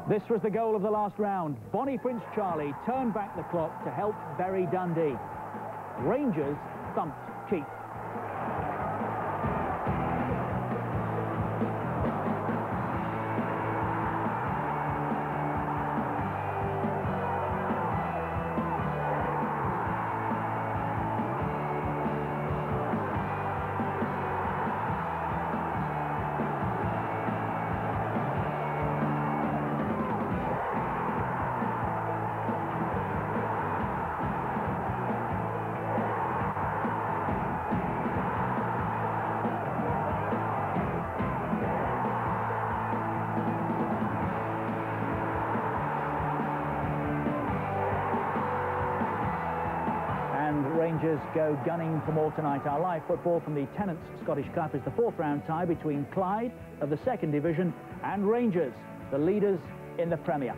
This was the goal of the last round. Bonnie Prince Charlie turned back the clock to help bury Dundee. Rangers thumped Keith. Rangers go gunning for more tonight. Our live football from the Tennent's Scottish Cup is the fourth round tie between Clyde of the second division and Rangers, the leaders in the Premier.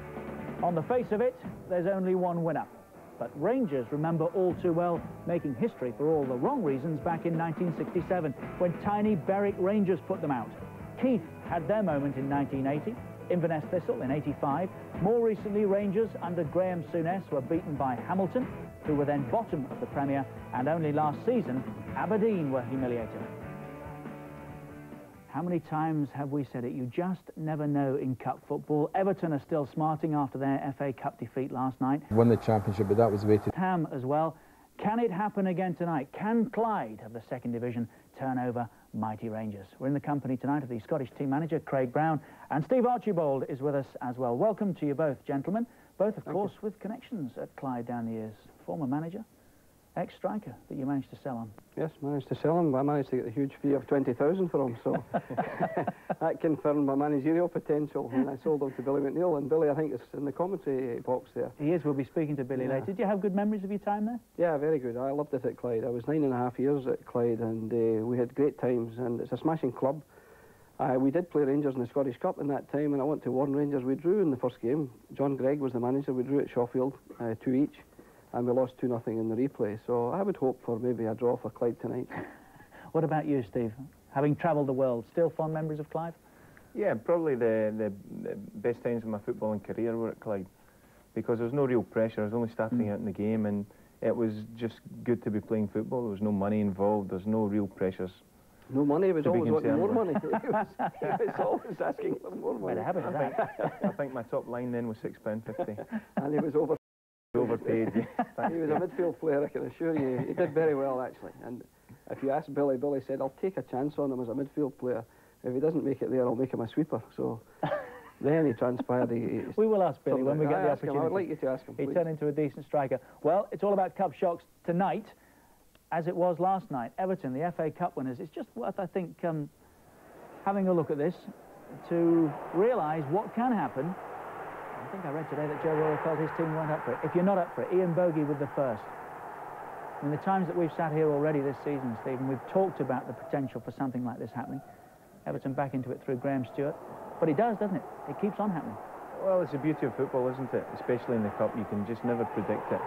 On the face of it, there's only one winner. But Rangers remember all too well making history for all the wrong reasons back in 1967 when tiny Berwick Rangers put them out. Keith had their moment in 1980, Inverness Thistle in 85. More recently, Rangers under Graham Souness were beaten by Hamilton, who were then bottom of the Premier, and only last season, Aberdeen were humiliated. How many times have we said it? You just never know in cup football. Everton are still smarting after their FA Cup defeat last night. Won the championship, but that was weighted. Ham as well. Can it happen again tonight? Can Clyde of the second division turn over mighty Rangers? We're in the company tonight of the Scottish team manager, Craig Brown, and Steve Archibald is with us as well. Welcome to you both, gentlemen. Both, of course, with connections at Clyde down the years. Former manager, ex-striker that you managed to sell on. Yes, managed to sell him, but I managed to get the huge fee of 20,000 for him, so that confirmed my managerial potential when I sold him to Billy McNeil, and Billy, I think, is in the commentary box there. He is. We'll be speaking to Billy later. Did you have good memories of your time there? Yeah, very good. I loved it at Clyde. I was 9.5 years at Clyde, and we had great times, and it's a smashing club. We did play Rangers in the Scottish Cup in that time, and I want to warn Rangers, we drew in the first game. John Gregg was the manager. We drew at Sheffield, 2 each. And we lost 2-0 in the replay, so I would hope for maybe a draw for Clyde tonight. What about you, Steve? Having travelled the world, still fond memories of Clyde? Yeah, probably the best times of my footballing career were at Clyde, because there was no real pressure. I was only starting out in the game, and it was just good to be playing football. There was no money involved. There's no real pressures. No money, he was always wanting more money. he was always asking for more money. I think my top line then was £6.50. And he was overpaid. He was a midfield player, I can assure you. He did very well, actually. And if you ask Billy, Billy said, I'll take a chance on him as a midfield player. If he doesn't make it there, I'll make him a sweeper. So then he transpired. We will ask Billy when we get the opportunity. I would like you to ask him, please. He turned into a decent striker. Well, it's all about cup shocks tonight, as it was last night. Everton, the FA Cup winners. It's just worth, I think, having a look at this to realise what can happen. I think I read today that Joe Royal felt his team weren't up for it. If you're not up for it, Ian Bogey with the first. I mean, the times that we've sat here already this season, Stephen, we've talked about the potential for something like this happening. Everton back into it through Graham Stewart. But it does, doesn't it? It keeps on happening. Well, it's the beauty of football, isn't it? Especially in the Cup, you can just never predict it.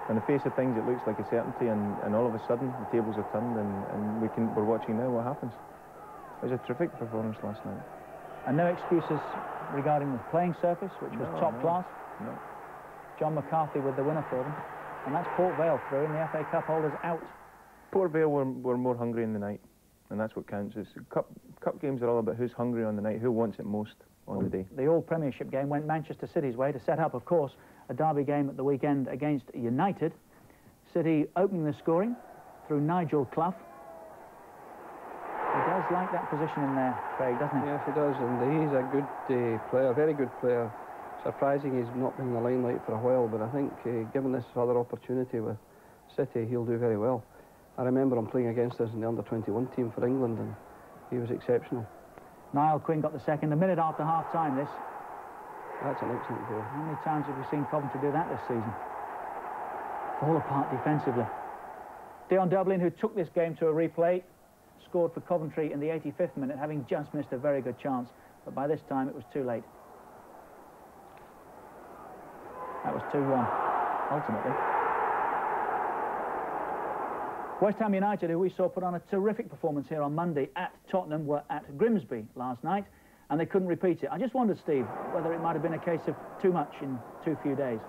On the face of things, it looks like a certainty, and all of a sudden, the tables are turned, and we're watching now what happens. It was a terrific performance last night. And no excuses regarding the playing surface, which was top class. No. John McCarthy with the winner for them. And that's Port Vale through, and the FA Cup holders out. Port Vale were more hungry in the night, and that's what counts. Cup games are all about who's hungry on the night, who wants it most on the day. The all-Premiership game went Manchester City's way to set up, of course, a derby game at the weekend against United. City opening the scoring through Nigel Clough. He does like that position in there, Craig, doesn't he? Yes, he does, and he's a good player, very good player. Surprising he's not been in the limelight for a while, but I think given this other opportunity with City, he'll do very well. I remember him playing against us in the under-21 team for England, and he was exceptional. Niall Quinn got the second, a minute after half-time this. That's an excellent goal. How many times have we seen Coventry do that this season? Fall apart defensively. Dion Dublin, who took this game to a replay, scored for Coventry in the 85th minute, having just missed a very good chance, but by this time it was too late. That was 2-1, ultimately. West Ham United, who we saw put on a terrific performance here on Monday at Tottenham, were at Grimsby last night, and they couldn't repeat it. I just wondered, Steve, whether it might have been a case of too much in too few days.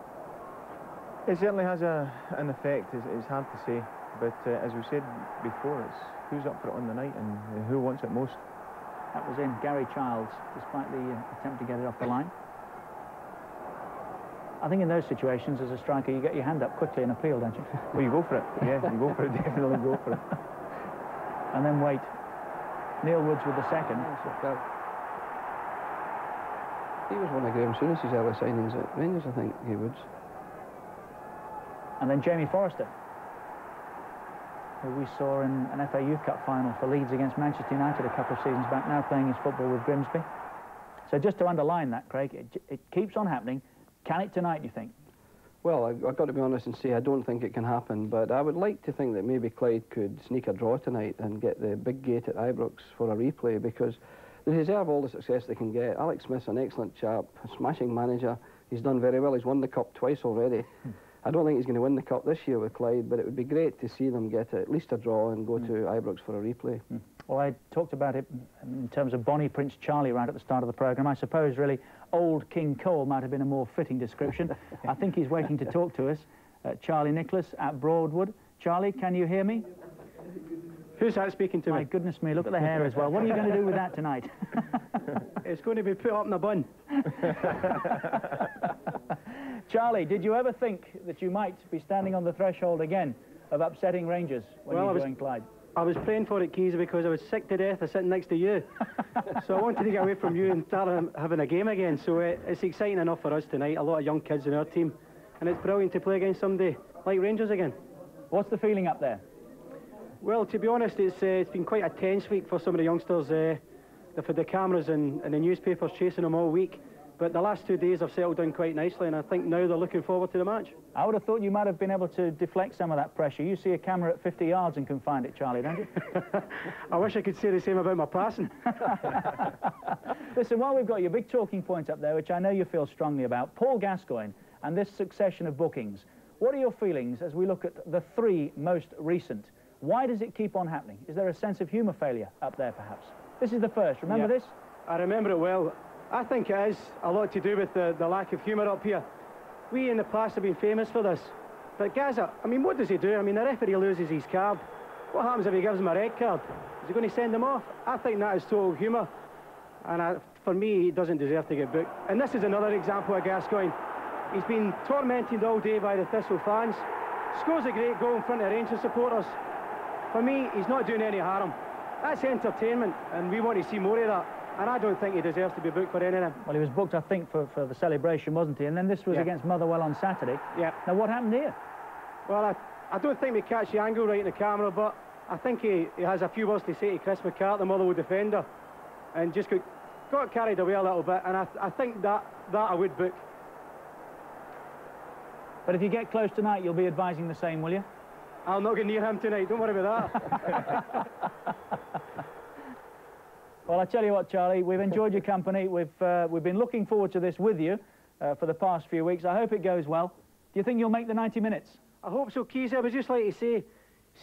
It certainly has an effect. It's hard to say, but as we said before, it's who's up for it on the night and who wants it most. That was in Gary Childs, despite the attempt to get it off the line. I think in those situations, as a striker, you get your hand up quickly and appeal, don't you? Well, you go for it. Yeah, you go for it. Definitely go for it. And then wait. Neil Woods with the second. He was one of Graham Souness's early signings at Rangers, I think, he Woods. And then Jamie Forrester, who we saw in an FA Youth Cup final for Leeds against Manchester United a couple of seasons back, now playing his football with Grimsby. So just to underline that, Craig, it keeps on happening. Can it tonight, do you think? Well, I've got to be honest and say I don't think it can happen, but I would like to think that maybe Clyde could sneak a draw tonight and get the big gate at Ibrox for a replay, because they deserve all the success they can get. Alex Smith's an excellent chap, a smashing manager. He's done very well. He's won the Cup twice already. I don't think he's going to win the Cup this year with Clyde, but it would be great to see them get at least a draw and go to Ibrox for a replay. Well, I talked about it in terms of Bonnie Prince Charlie right at the start of the programme. I suppose, really, old King Cole might have been a more fitting description. I think he's waiting to talk to us. Charlie Nicholas at Broadwood. Charlie, can you hear me? Who's that speaking to me? My goodness me, look at the hair as well. What are you going to do with that tonight? It's going to be put up in a bun. Charlie, did you ever think that you might be standing on the threshold again of upsetting Rangers when you joined Clyde? I was praying for it, Keys, because I was sick to death of sitting next to you. So I wanted to get away from you and start having a game again. So it's exciting enough for us tonight, a lot of young kids in our team. And it's brilliant to play against somebody like Rangers again. What's the feeling up there? Well, to be honest, it's been quite a tense week for some of the youngsters. They've had the cameras and the newspapers chasing them all week. But the last 2 days have settled down quite nicely, and I think now they're looking forward to the match. I would have thought you might have been able to deflect some of that pressure. You see a camera at 50 yards and can find it, Charlie, don't you? I wish I could say the same about my passing. Listen, while we've got your big talking point up there, which I know you feel strongly about, Paul Gascoigne and this succession of bookings, what are your feelings as we look at the three most recent? Why does it keep on happening? Is there a sense of humour failure up there, perhaps? This is the first. Remember this? I remember it well. I think it is a lot to do with the lack of humour up here. We in the past have been famous for this. But Gaza, I mean, what does he do? I mean, the referee loses his card. What happens if he gives him a red card? Is he going to send him off? I think that is total humour. And for me, he doesn't deserve to get booked. And this is another example of Gascoigne. He's been tormented all day by the Thistle fans. Scores a great goal in front of Rangers supporters. For me, he's not doing any harm. That's entertainment, and we want to see more of that. And I don't think he deserves to be booked for anything. Well, he was booked, I think, for the celebration, wasn't he? And then this was against Motherwell on Saturday. Yeah. Now, what happened here? Well, I don't think we catch the angle right in the camera, but I think he has a few words to say to Chris McCart, the Motherwell defender, and just got carried away a little bit, and I think that I would book. But if you get close tonight, you'll be advising the same, will you? I'll not get near him tonight, don't worry about that. Well, I tell you what, Charlie, we've enjoyed your company. We've been looking forward to this with you for the past few weeks. I hope it goes well. Do you think you'll make the 90 minutes? I hope so, Keys. I would just like to say,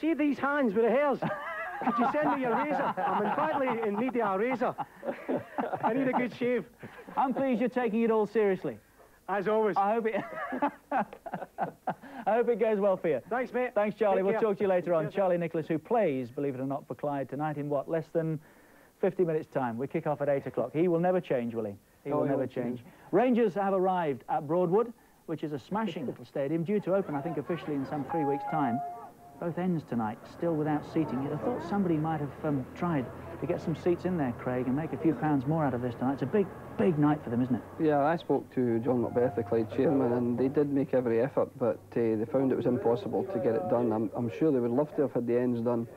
see these hands with the hairs? Could you send me your razor? I'm badly in need of a razor. I need a good shave. I'm pleased you're taking it all seriously. As always. I hope it... I hope it goes well for you. Thanks, mate. Thanks, Charlie. We'll care. talk to you later on. Cheers. Charlie Nicholas, who plays, believe it or not, for Clyde tonight in what, less than 50 minutes' time. We kick off at 8 o'clock. He will never change, will he? He will never change. Rangers have arrived at Broadwood, which is a smashing little stadium, due to open, I think, officially in some 3 weeks' time. Both ends tonight, still without seating. You'd have thought somebody might have tried to get some seats in there, Craig, and make a few pounds more out of this tonight. It's a big, big night for them, isn't it? Yeah, I spoke to John Macbeth, the Clyde chairman, and they did make every effort, but they found it was impossible to get it done. I'm sure they would love to have had the ends done,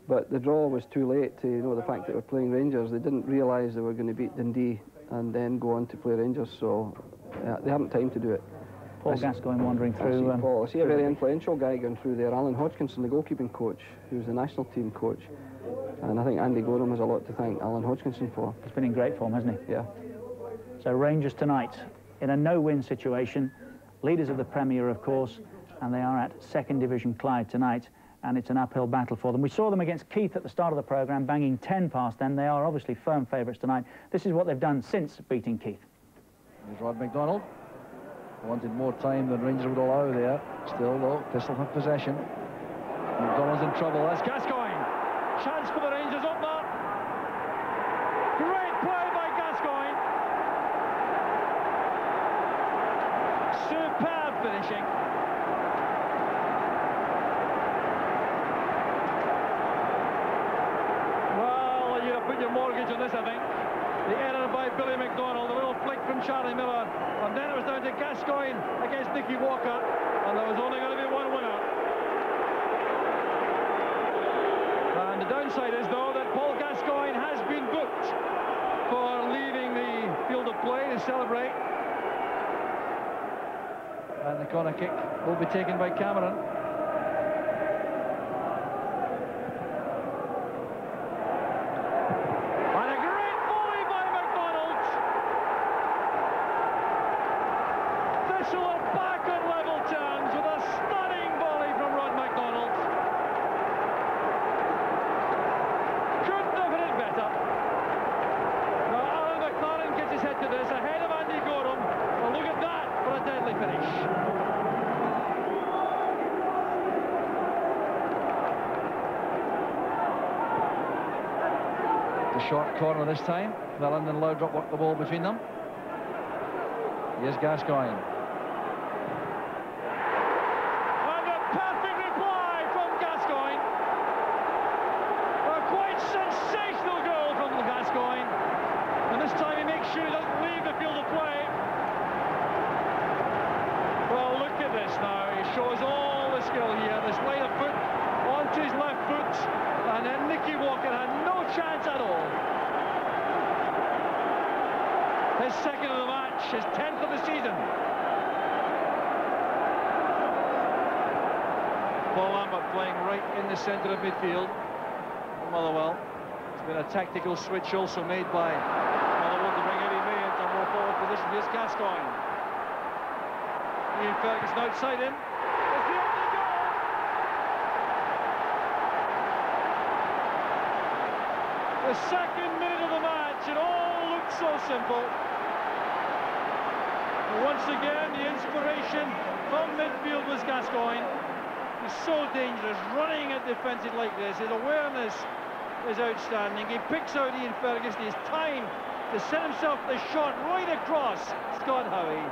but the draw was too late. To the fact that we're playing Rangers, they didn't realise they were going to beat Dundee and then go on to play Rangers, so they haven't time to do it. Paul Gascoigne wandering through. I see a very influential guy going through there, Alan Hodgkinson, the goalkeeping coach, who's the national team coach. And I think Andy Gorham has a lot to thank Alan Hodgkinson for. He's been in great form, hasn't he? Yeah. So Rangers tonight, in a no-win situation, leaders of the Premier, of course, and they are at 2nd Division Clyde tonight. and it's an uphill battle for them. We saw them against Keith at the start of the programme, banging 10 past them. They are obviously firm favourites tonight. This is what they've done since beating Keith. Here's Rod McDonald. Wanted more time than Rangers would allow there. Still, though, Thistle have possession. McDonald's in trouble. That's Gascoigne. Chance for the Rangers up there. Great play by Gascoigne. Superb finishing. Well, you have put your mortgage on this, I think. The error by Billy McDonald, a little flick from Charlie Miller, and then it was down to Gascoigne against Nicky Walker, and there was only going to be one winner. And the downside is, though, that Paul Gascoigne has been booked for leaving the field of play to celebrate. And the corner kick will be taken by Cameron. Short corner this time. Millen and Loudrop work the ball between them. Here's Gascoigne. And a perfect reply from Gascoigne. A quite sensational goal from Gascoigne. And this time he makes sure he doesn't leave the field of play. Well, look at this now. He shows all the skill here. This line of foot onto his left foot. And then Nicky Walker had no chance at all. His second of the match, his 10th of the season. Paul Lambert playing right in the centre of midfield. Motherwell. It's been a tactical switch also made by Motherwell to bring Eddie May into a more forward position. Here's Gascoigne. Ian Ferguson outside him. It's the only goal. The second minute of the match, it all looked so simple. And once again, the inspiration from midfield was Gascoigne. He's so dangerous, running at defensive like this. His awareness is outstanding. He picks out Ian Ferguson. His time to set himself the shot right across Scott Howie.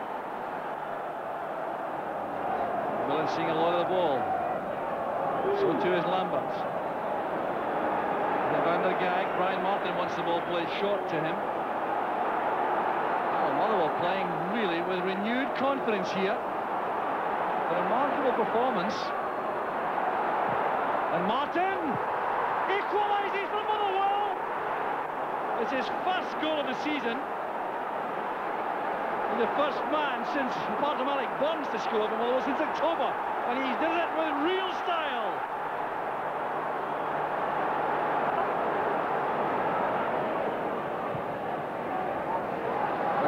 Millen seeing a lot of the ball. So too is Lambert. Van der Gag, Brian Martin wants the ball played short to him. Oh, Motherwell playing really with renewed confidence here. A remarkable performance. And Martin equalises for Motherwell. It's his first goal of the season. And the first man since Bartomalik Bonds to score for Motherwell since October. And he did it with real style.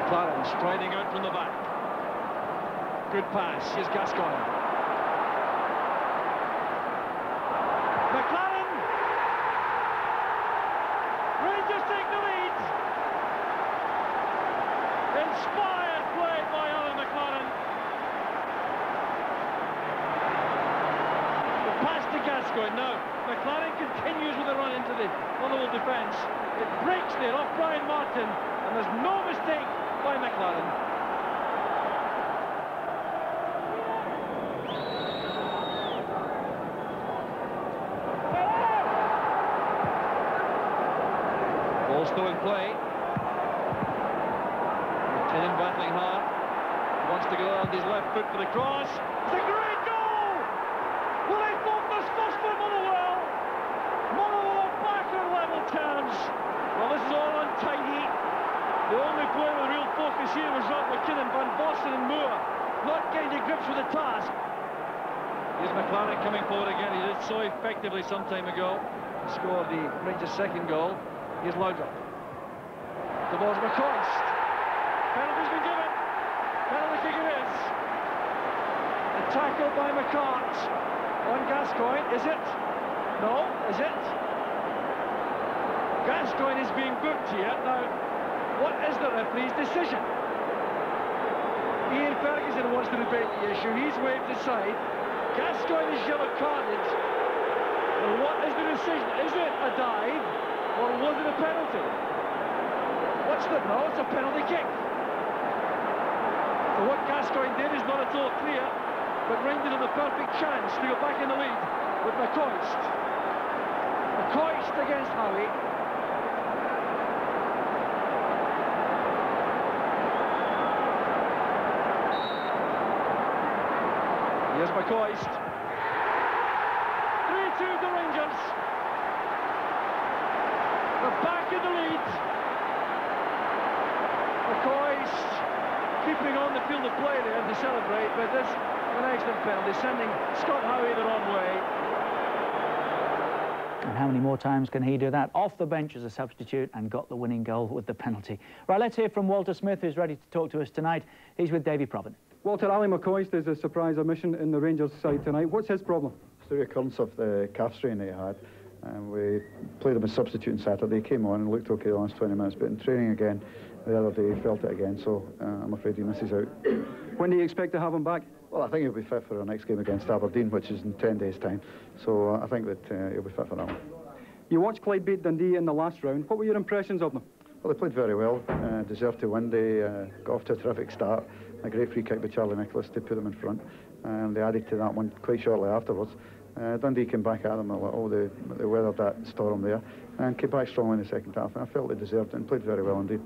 McLaren striding out from the back. Good pass. Here's Gascoigne. McLaren. Rangers take the lead. Inspired play by Alan McLaren. The pass to Gascoigne. Now, McLaren continues with a run into the Motherwell defence. It breaks there off Brian Martin, and there's no mistake by McLaren. Ball still in play. McTinnan battling hard. Wants to go on his left foot for the cross. It's a great goal! Will they focus first for Motherwell? Motherwell back on level terms. Well, this is all untidy. The only player with real focus here was Rob McKinnon, Van Bossen and Moore, not getting to grips with the task. Here's McLaren coming forward again. He did so effectively some time ago. He scored the Rangers' second goal. Here's Loudrop. The ball's McCoist. Penalty's been given. Penalty kick it is. The tackle by McCart. On Gascoigne, is it? No, is it? Gascoigne is being booked here. Now, what is the referee's decision? Ian Ferguson wants to debate the issue. He's waved aside. Gascoigne is yellow carded. Well, what is the decision? Is it a dive or was it a penalty? What's the... No, it's a penalty kick. So what Gascoigne did is not at all clear, but Rangers have the perfect chance to go back in the lead with McCoist. McCoist against Howie. Here's McCoist. 3-2 to Rangers. They're back in the lead. McCoist keeping on the field of play there to celebrate, but this is an excellent penalty, sending Scott Howie the wrong way. And how many more times can he do that? Off the bench as a substitute and got the winning goal with the penalty. Right, let's hear from Walter Smith, who's ready to talk to us tonight. He's with Davy Provan. Walter, Ali McCoist is a surprise omission in the Rangers side tonight. What's his problem? It's the recurrence of the calf strain that he had. We played him as substitute on Saturday. He came on and looked okay the last 20 minutes, but in training again the other day he felt it again, so I'm afraid he misses out. When do you expect to have him back? Well, I think he'll be fit for our next game against Aberdeen, which is in 10 days' time, so I think that he'll be fit for that one. You watched Clyde beat Dundee in the last round. What were your impressions of them? Well, they played very well, deserved to win. They got off to a terrific start. A great free kick by Charlie Nicholas to put them in front. They added to that one quite shortly afterwards. Dundee came back at them a little. They weathered that storm there and came back strongly in the second half. And I felt they deserved it and played very well indeed.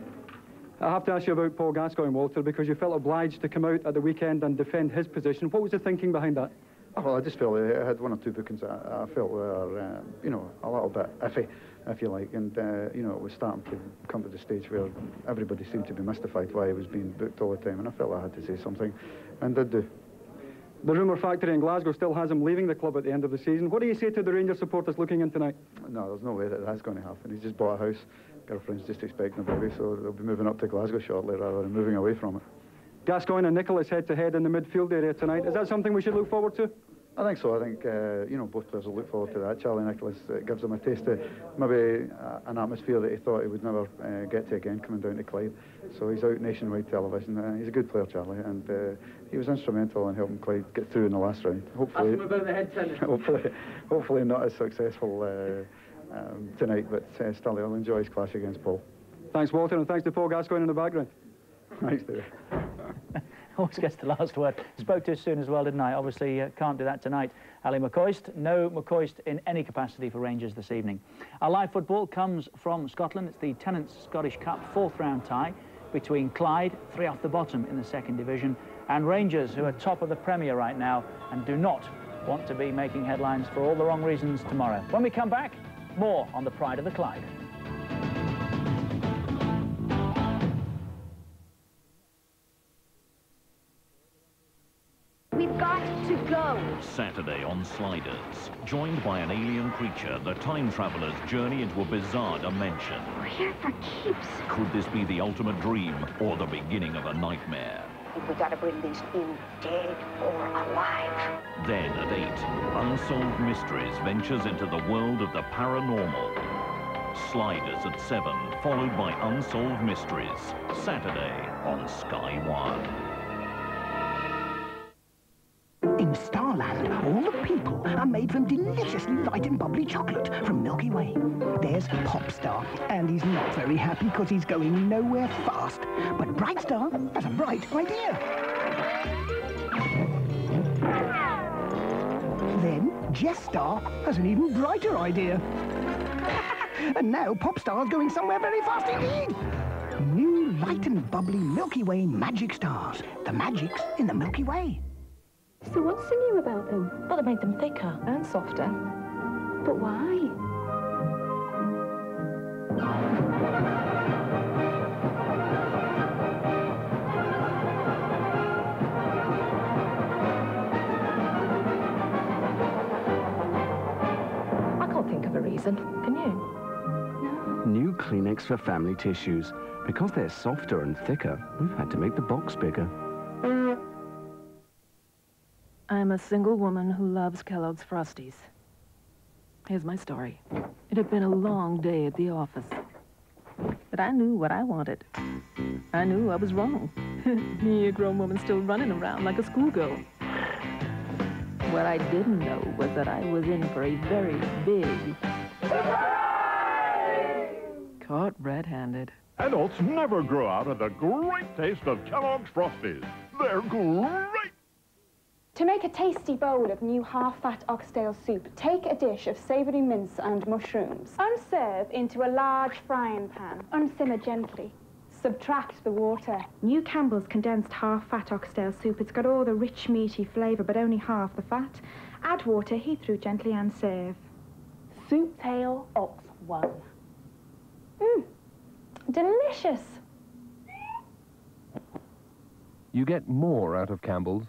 I have to ask you about Paul Gascoigne, Walter, because you felt obliged to come out at the weekend and defend his position. What was the thinking behind that? Well, I just felt I had one or two bookings that I felt were, you know, a little bit iffy, if you like. And, you know, it was starting to come to the stage where everybody seemed to be mystified why he was being booked all the time. And I felt I had to say something, and did do. The rumour factory in Glasgow still has him leaving the club at the end of the season. What do you say to the Rangers supporters looking in tonight? No, there's no way that that's going to happen. He's just bought a house. Girlfriend's just expecting a baby, so they'll be moving up to Glasgow shortly rather than moving away from it. Gascoigne and Nicholas head-to-head in the midfield area tonight. Is that something we should look forward to? I think so. I think, you know, both players will look forward to that. Charlie Nicholas gives him a taste of maybe an atmosphere that he thought he would never get to again, coming down to Clyde. So he's out nationwide television. He's a good player, Charlie, and he was instrumental in helping Clyde get through in the last round. Hopefully, ask him about the head tennis. hopefully not as successful tonight, but still he'll enjoy his clash against Paul. Thanks, Walter, and thanks to Paul Gascoigne in the background. Thanks, David. Always gets the last word. Spoke too soon as well, didn't I? Obviously, can't do that tonight. Ali McCoist, no McCoist in any capacity for Rangers this evening. Our live football comes from Scotland. It's the Tennent's Scottish Cup 4th round tie between Clyde, 3 off the bottom in the 2nd division, and Rangers, who are top of the Premier right now and do not want to be making headlines for all the wrong reasons tomorrow. When we come back, more on the pride of the Clyde. We've got to go. Saturday on Sliders. Joined by an alien creature, the time travelers journey into a bizarre dimension. We're here for keeps. Could this be the ultimate dream or the beginning of a nightmare? I think we gotta bring these in, dead or alive. Then at 8, Unsolved Mysteries ventures into the world of the paranormal. Sliders at 7, followed by Unsolved Mysteries. Saturday on Sky 1. In Starland, all the people are made from deliciously light and bubbly chocolate from Milky Way. There's Popstar, and he's not very happy because he's going nowhere fast. But Brightstar has a bright idea. Then Jetstar has an even brighter idea. And now Popstar's going somewhere very fast indeed. New light and bubbly Milky Way magic stars. The magic's in the Milky Way. So what's so new about them? Well, they made them thicker and softer. But why? I can't think of a reason. Can you? No. New Kleenex for family tissues. Because they're softer and thicker, we've had to make the box bigger. I'm a single woman who loves Kellogg's Frosties. Here's my story. It had been a long day at the office. But I knew what I wanted. I knew I was wrong. Me, a grown woman still running around like a schoolgirl. What I didn't know was that I was in for a very big... Caught red-handed. Adults never grow out of the great taste of Kellogg's Frosties. They're great! To make a tasty bowl of new half-fat oxtail soup, take a dish of savoury mince and mushrooms. Unserve into a large frying pan. Unsimmer gently. Subtract the water. New Campbell's condensed half-fat oxtail soup. It's got all the rich, meaty flavour, but only half the fat. Add water, heat through gently and serve. Soup tail ox 1. Delicious. You get more out of Campbell's.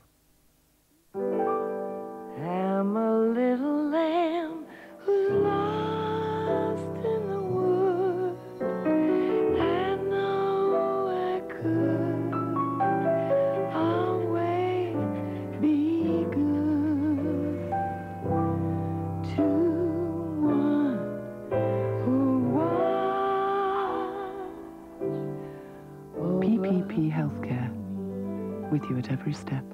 I'm a little lamb who's lost in the wood. I know I could always be good to one who watched. PPP Healthcare, with you at every step.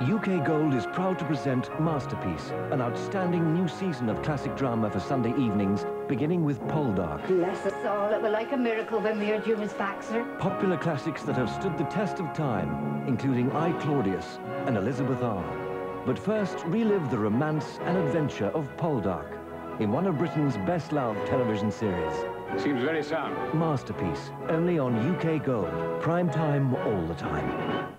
UK Gold is proud to present Masterpiece, an outstanding new season of classic drama for Sunday evenings, beginning with Poldark. Bless us all, it was like a miracle when we heard you, Miss Baxter. Popular classics that have stood the test of time, including I, Claudius and Elizabeth R. But first, relive the romance and adventure of Poldark in one of Britain's best-loved television series. Seems very sound. Masterpiece, only on UK Gold. Prime time all the time.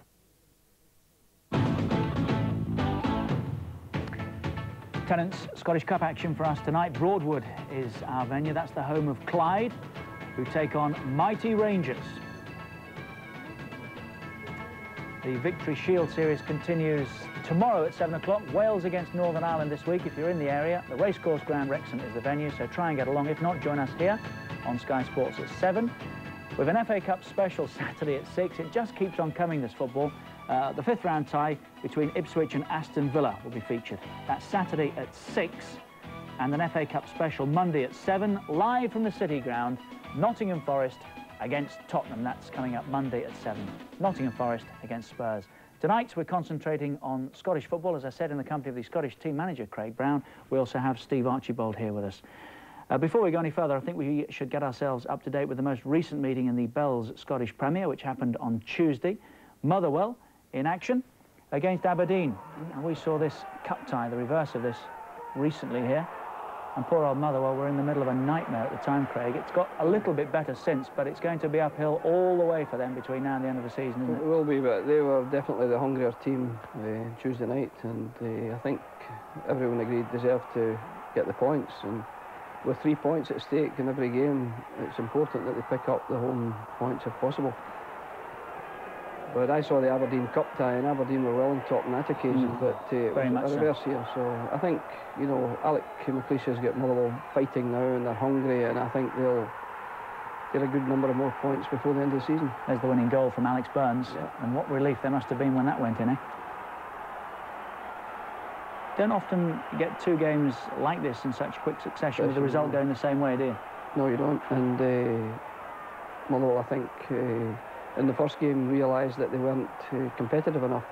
Tennent's Scottish Cup action for us tonight. Broadwood is our venue. That's the home of Clyde, who take on mighty Rangers. The Victory Shield series continues tomorrow at 7 o'clock. Wales against Northern Ireland this week. If you're in the area, the Racecourse Ground Wrexham is the venue, so try and get along. If not, join us here on Sky Sports at 7. With an FA Cup special Saturday at 6. It just keeps on coming, this football. The 5th round tie between Ipswich and Aston Villa will be featured. That's Saturday at 6. And an FA Cup special Monday at 7, live from the City Ground. Nottingham Forest against Tottenham. That's coming up Monday at 7. Nottingham Forest against Spurs. Tonight we're concentrating on Scottish football, as I said, in the company of the Scottish team manager, Craig Brown. We also have Steve Archibald here with us. Before we go any further, I think we should get ourselves up to date with the most recent meeting in the Bells Scottish Premier, which happened on Tuesday. Motherwell in action against Aberdeen. And we saw this cup tie, the reverse of this, recently here. And poor old Motherwell were in the middle of a nightmare at the time, Craig. It's got a little bit better since, but it's going to be uphill all the way for them between now and the end of the season, isn't it? It will be, but they were definitely the hungrier team Tuesday night, and I think everyone agreed deserved to get the points. And with 3 points at stake in every game, it's important that they pick up the home points if possible. But I saw the Aberdeen Cup tie, and Aberdeen were well on top on that occasion, but it was a reverse here. So I think, you know, Alec McLeish's got Motherwell fighting now, and they're hungry, and I think they'll get a good number of more points before the end of the season. There's the winning goal from Alex Burns, and what relief there must have been when that went in, eh? Don't often get 2 games like this in such quick succession with the result going the same way, do you? No, you don't. And Motherwell, I think, in the first game realised that they weren't competitive enough,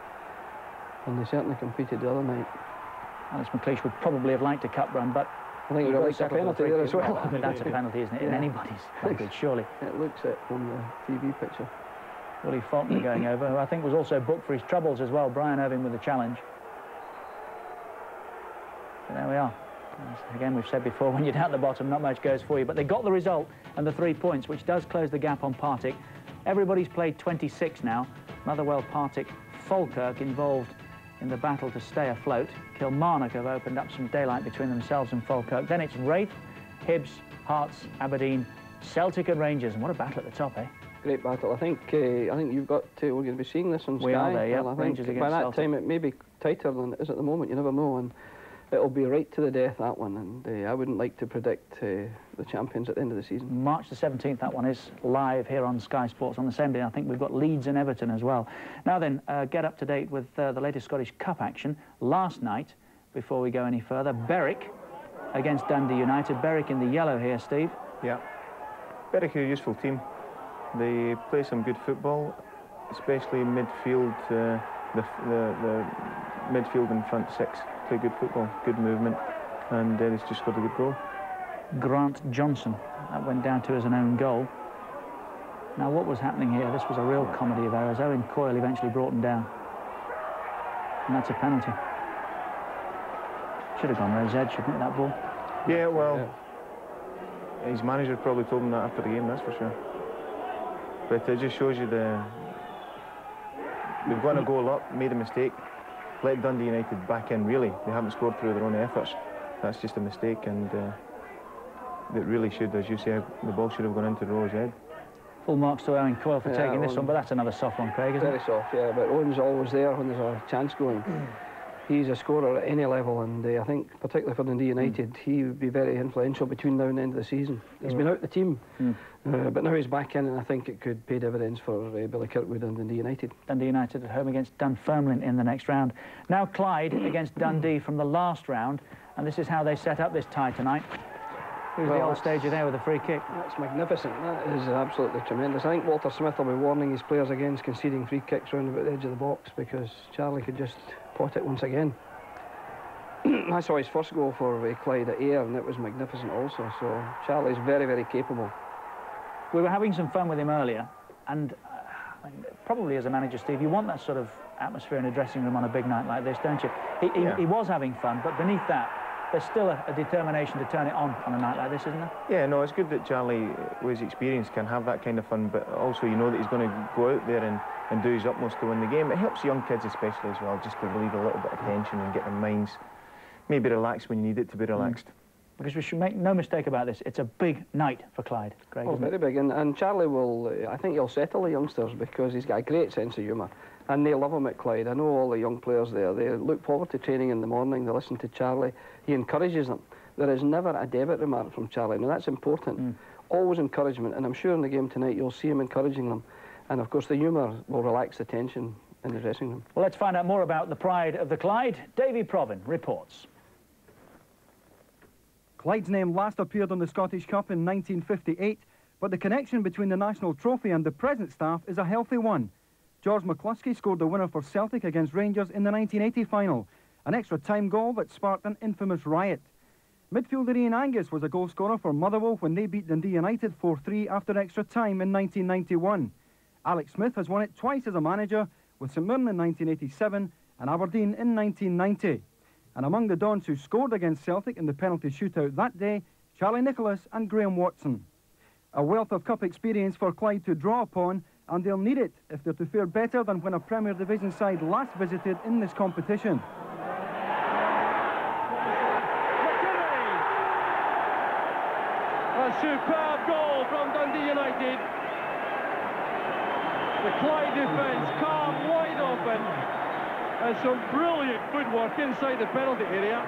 and they certainly competed the other night. Alex McLeish would probably have liked a cup run, but I think it was a penalty there as well. I mean, that's a penalty, isn't it? In anybody's language, surely. It looks it from the TV picture. Willie Faulkner going over, who I think was also booked for his troubles as well. Brian Irving with the challenge. But there we are. Again, we've said before, when you're down at the bottom, not much goes for you. But they got the result and the 3 points, which does close the gap on Partick. Everybody's played 26 now. Motherwell, Partick, Falkirk involved in the battle to stay afloat. Kilmarnock have opened up some daylight between themselves and Falkirk. Then it's Wraith, Hibs, Hearts, Aberdeen, Celtic and Rangers. And what a battle at the top, eh? Great battle. I think you've got we're going to be seeing this on Sky. We are there, yeah. I think Rangers against by that Celtic. time it may be tighter than it is at the moment. You never know. And It'll be right to the death, that one, and I wouldn't like to predict the champions at the end of the season. March the 17th, that one is live here on Sky Sports. On the same day, I think we've got Leeds and Everton as well. Now then, get up to date with the latest Scottish Cup action. Last night, before we go any further, Berwick against Dundee United. Berwick in the yellow here, Steve. Yeah. Berwick are a useful team. They play some good football, especially midfield. The midfield and front six play good football, good movement, and he's just got a good goal. Grant Johnson, that went down to as an own goal. Now what was happening here? This was a real comedy of errors. Owen Coyle eventually brought him down, and that's a penalty. Should have gone Red's edge, shouldn't it, that ball? Yeah, well, his manager probably told him that after the game, that's for sure. But it just shows you they've gone a goal up, made a mistake, let Dundee United back in, really. They haven't scored through their own efforts. That's just a mistake, and it really should, as you say, the ball should have gone into Rowe's head. Full marks to Owen Coyle for taking this one, but that's another soft one, Craig, isn't it? Very soft, yeah, but Owen's always there when there's a chance going. He's a scorer at any level, and I think, particularly for Dundee United, he would be very influential between now and the end of the season. He's been out the team, but now he's back in, and I think it could pay dividends for Billy Kirkwood and Dundee United. Dundee United at home against Dunfermline in the next round. Now Clyde against Dundee from the last round, and this is how they set up this tie tonight. Here's the old stager there with a free kick. That's magnificent. That is absolutely tremendous. I think Walter Smith will be warning his players against conceding free kicks round about the edge of the box, because Charlie could just pot it once again. I saw his first goal for Clyde at Ayr, and it was magnificent also. So Charlie's very, very capable. We were having some fun with him earlier, and probably as a manager, Steve, you want that sort of atmosphere in a dressing room on a big night like this, don't you? He was having fun, but beneath that, there's still a determination to turn it on a night like this, isn't there? Yeah, no, it's good that Charlie, with his experience, can have that kind of fun, but also you know that he's going to go out there and do his utmost to win the game. It helps young kids especially as well, just to relieve a little bit of tension and get their minds maybe relaxed when you need it to be relaxed. Because we should make no mistake about this, it's a big night for Clyde, Greg. Oh, very big, and Charlie will, I think he'll settle the youngsters, because he's got a great sense of humour, and they love him at Clyde. I know all the young players there, they look forward to training in the morning, they listen to Charlie, he encourages them. There is never a debit remark from Charlie. Now that's important, always encouragement, and I'm sure in the game tonight you'll see him encouraging them, and of course the humour will relax the tension in the dressing room. Well, let's find out more about the pride of the Clyde. Davy Provin reports. Clyde's name last appeared on the Scottish Cup in 1958, but the connection between the national trophy and the present staff is a healthy one. George McCluskey scored the winner for Celtic against Rangers in the 1980 final, an extra-time goal that sparked an infamous riot. Midfielder Ian Angus was a goal-scorer for Motherwell when they beat Dundee United 4-3 after extra time in 1991. Alex Smith has won it twice as a manager, with St Mirren in 1987 and Aberdeen in 1990. And among the Dons who scored against Celtic in the penalty shootout that day, Charlie Nicholas and Graham Watson. A wealth of cup experience for Clyde to draw upon, and they'll need it if they're to fare better than when a Premier Division side last visited in this competition. A superb goal from Dundee United. The Clyde defence carved wide open. And some brilliant footwork inside the penalty area.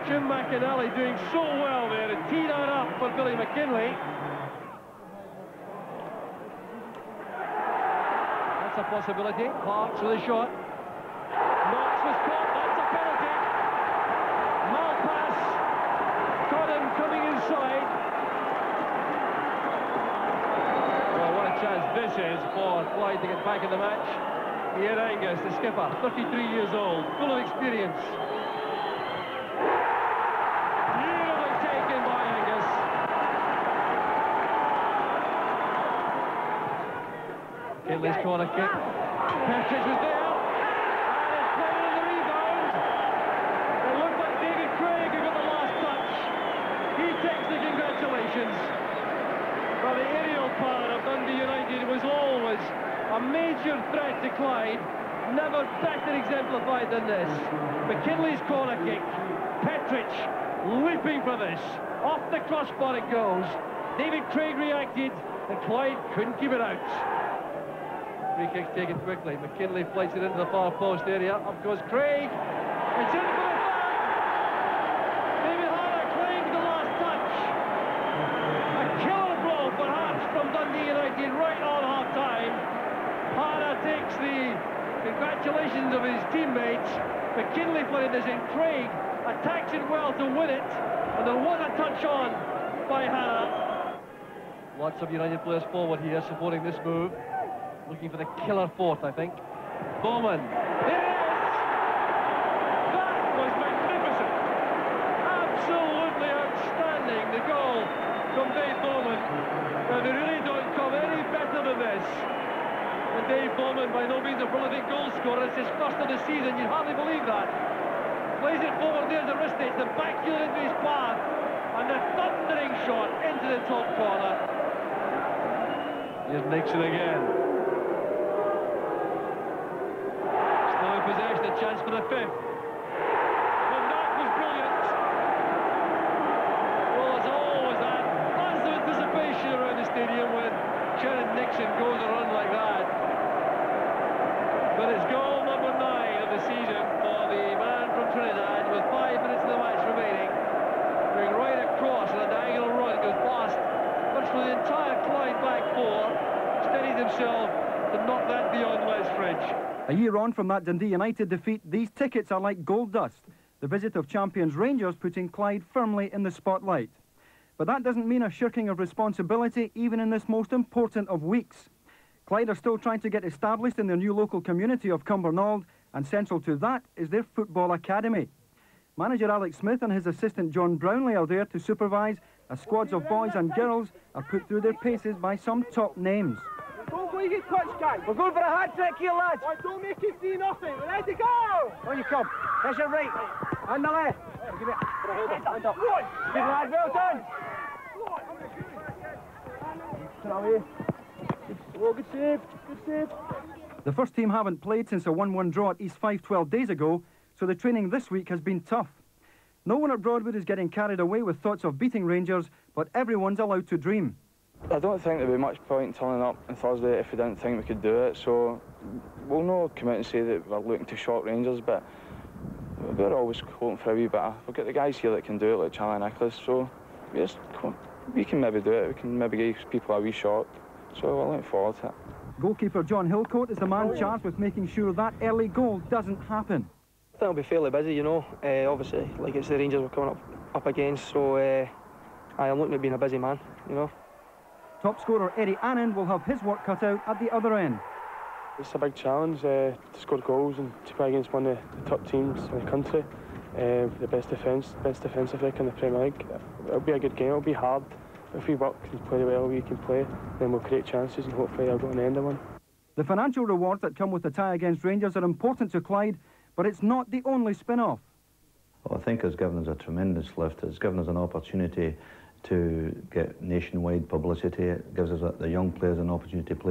Jim McInally doing so well there to tee that up for Billy McKinlay. That's a possibility. Parks with a shot. Knox was caught. That's a penalty. Malpass caught him coming inside. Well, what a chance this is for Clyde to get back in the match. Here Angus, the skipper, 33 years old, full of experience. Beautifully taken by Angus. Kinley's corner kick. Petric was there. And it's played in the rebound. It looked like David Craig who got the last touch. He takes the congratulations. Well, the aerial power of Dundee United was always a major threat to Clyde, never better exemplified than this. McKinley's corner kick, Petric leaping for this. Off the crossbar it goes. David Craig reacted, and Clyde couldn't keep it out. Free kick's taken quickly. McKinley flights it into the far post area. Up goes Craig. It's in for the flag. congratulations of his teammates. McKinley playing this intrigue, attacks it well to win it, and there was a touch on by Hannah. Lots of United players forward here supporting this move, looking for the killer fourth, I think. Bowman, it is! That was magnificent! Absolutely outstanding, the goal from Dave Bowman. Now, they really don't come any better than this. And Dave Bowman, by no means a prolific goal scorer, it's his first of the season, you'd hardly believe that. Plays it forward near the wrist, it's the backheel into his path, and the thundering shot into the top corner. Here's Nixon again. Still in possession, a chance for the fifth. And that was brilliant. Well, there's always that massive anticipation around the stadium when Sharon Nixon goes a run like that. But it's goal number 9 of the season for the man from Trinidad with 5 minutes of the match remaining. Going right across on a diagonal run, goes past virtually the entire Clyde back four, steadies himself to knock that beyond Les Fridge. A year on from that Dundee United defeat, these tickets are like gold dust. The visit of champions Rangers putting Clyde firmly in the spotlight. But that doesn't mean a shirking of responsibility even in this most important of weeks. Clyde are still trying to get established in their new local community of Cumbernauld, and central to that is their football academy. Manager Alex Smith and his assistant John Brownlee are there to supervise as squads of boys and girls are put through their paces by some top names. Don't go and get touched, guys. We're going for a hat-trick here, lads. Oh, don't make it 3-0. We're ready to go. On you come. Press your right. And the left. Give it. Hand up. Good lad, well done. Oh, good save. Good save. The first team haven't played since a 1-1 draw at East 5 12 days ago, so the training this week has been tough. No one at Broadwood is getting carried away with thoughts of beating Rangers, but everyone's allowed to dream. I don't think there'd be much point in turning up on Thursday if we didn't think we could do it, so we'll not come out and say that we're looking to shock Rangers, but we're always hoping for a wee bit. We've got the guys here that can do it, like Charlie Nicholas, so we can maybe do it. We can maybe give people a wee shot, so we're looking forward to it. Goalkeeper John Hillcoat is the man charged with making sure that early goal doesn't happen. I think it'll be fairly busy, you know. Obviously, like it's the Rangers we're coming up against, so I'm looking at being a busy man, you know. Top scorer Eddie Annan will have his work cut out at the other end. It's a big challenge to score goals and to play against one of the top teams in the country. The best defensive record in the Premier League. It'll be a good game, it'll be hard. If we work and play the well we can play, then we'll create chances and hopefully I'll go on the end of one. The financial rewards that come with the tie against Rangers are important to Clyde, but it's not the only spin-off. Well, I think it's given us a tremendous lift. It's given us an opportunity to get nationwide publicity. It gives us the young players an opportunity to play